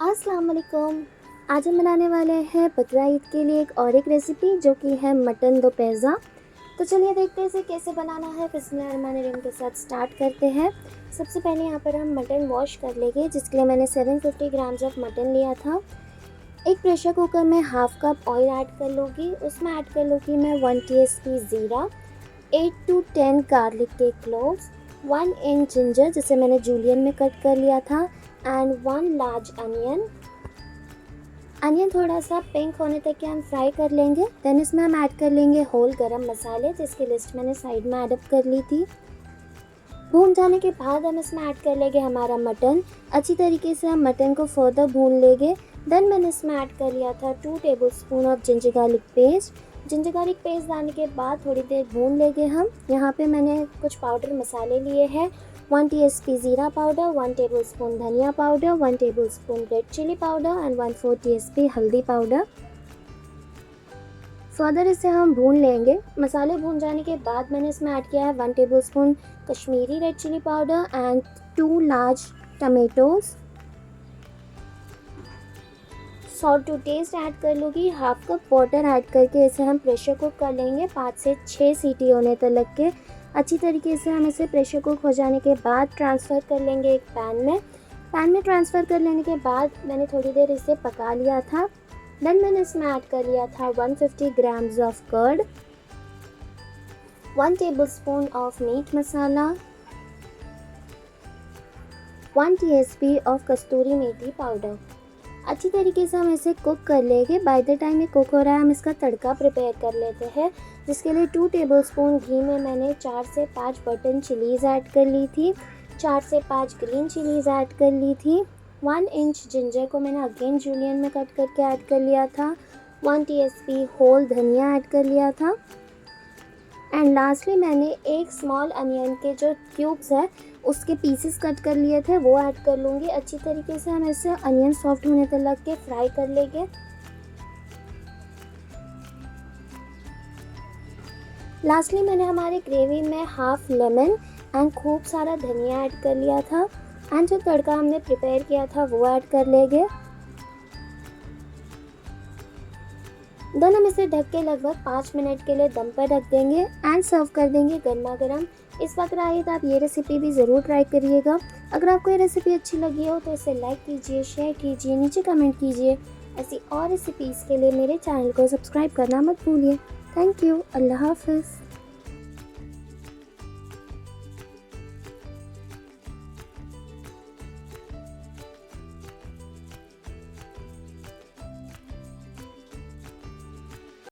अस्सलाम वालेकुम। आज हम बनाने वाले हैं बकरा ईद के लिए एक रेसिपी जो कि है मटन दो पिज़्ज़ा। तो चलिए देखते हैं इसे कैसे बनाना है। बिस्मिल्लाहिर्रहमानिर्रहीम के साथ स्टार्ट करते हैं। सबसे पहले यहाँ पर हम मटन वॉश कर लेंगे, जिसके लिए मैंने 750 ग्राम्स ऑफ मटन लिया था। एक प्रेशर कुकर में हाफ कप ऑयल ऐड कर लूँगी। उसमें ऐड कर लूँगी मैं 1 टीस्पून ज़ीरा, 8 to 10 गार्लिक के क्लोव्स, 1 इंच जिंजर जिसे मैंने जूलियन में कट कर लिया था, एंड 1 लार्ज अनियन थोड़ा सा पिंक होने तक के हम फ्राई कर लेंगे। देन इसमें हम ऐड कर लेंगे होल गरम मसाले, जिसकी लिस्ट मैंने साइड में ऐड अप कर ली थी। भून जाने के बाद हम इसमें ऐड कर लेंगे हमारा मटन। अच्छी तरीके से हम मटन को फर्दर भून लेंगे। देन मैंने इसमें ऐड कर लिया था 2 tablespoon of ginger garlic paste. Ginger garlic paste डालने के बाद थोड़ी देर भून लेंगे हम। यहाँ पे मैंने कुछ पाउडर मसाले लिए हैं। 1 टीस्पून ज़ीरा पाउडर, 1 टेबलस्पून धनिया powder, 1 tablespoon red chilli powder and 1/4 teaspoon हल्दी पाउडर। फर्दर इसे हम भून लेंगे। मसाले भून जाने के बाद मैंने इसमें ऐड किया है 1 tablespoon Kashmiri red chilli powder and 2 large tomatoes. Salt to taste add कर लूँगी। हाफ कप वाटर ऐड करके इसे हम प्रेशर कुक कर लेंगे 5 से 6 सीटी होने तक लग के। अच्छी तरीके से हम इसे प्रेशर कुक हो जाने के बाद ट्रांसफ़र कर लेंगे एक पैन में ट्रांसफ़र कर लेने के बाद मैंने थोड़ी देर इसे पका लिया था। देन मैंने इसमें ऐड कर लिया था 150 grams of curd, 1 tablespoon of meat masala, 1 teaspoon of kasuri methi powder. अच्छी तरीके से हम इसे कुक कर लेंगे। बाय द टाइम ये कुक हो रहा है हम इसका तड़का प्रिपेयर कर लेते हैं, जिसके लिए 2 टेबलस्पून घी में मैंने 4 से 5 बटन चिलीज़ ऐड कर ली थी, 4 से 5 ग्रीन चिलीज़ ऐड कर ली थी। 1 इंच जिंजर को मैंने अगेन जूलियन में कट करके ऐड कर लिया था। 1 टीस्पून होल धनिया ऐड कर लिया था। एंड लास्टली मैंने एक स्मॉल अनियन के जो क्यूब्स है उसके पीसेस कट कर लिए थे, वो ऐड कर लूँगी। अच्छी तरीके से हम इसे अनियन सॉफ्ट होने तक लग के फ्राई कर लेंगे। लास्टली मैंने हमारे ग्रेवी में हाफ लेमन एंड खूब सारा धनिया ऐड कर लिया था। एंड जो तड़का हमने प्रिपेयर किया था वो ऐड कर लेंगे। देन हम इसे ढक के लगभग 5 मिनट के लिए दम पर रख देंगे एंड सर्व कर देंगे गर्मा गर्म। इस बकरा ईद आप ये रेसिपी भी ज़रूर ट्राई करिएगा। अगर आपको ये रेसिपी अच्छी लगी हो तो इसे लाइक कीजिए, शेयर कीजिए, नीचे कमेंट कीजिए। ऐसी और रेसिपीज़ के लिए मेरे चैनल को सब्सक्राइब करना मत भूलिए। Thank you. अल्लाह हाफ़िज़।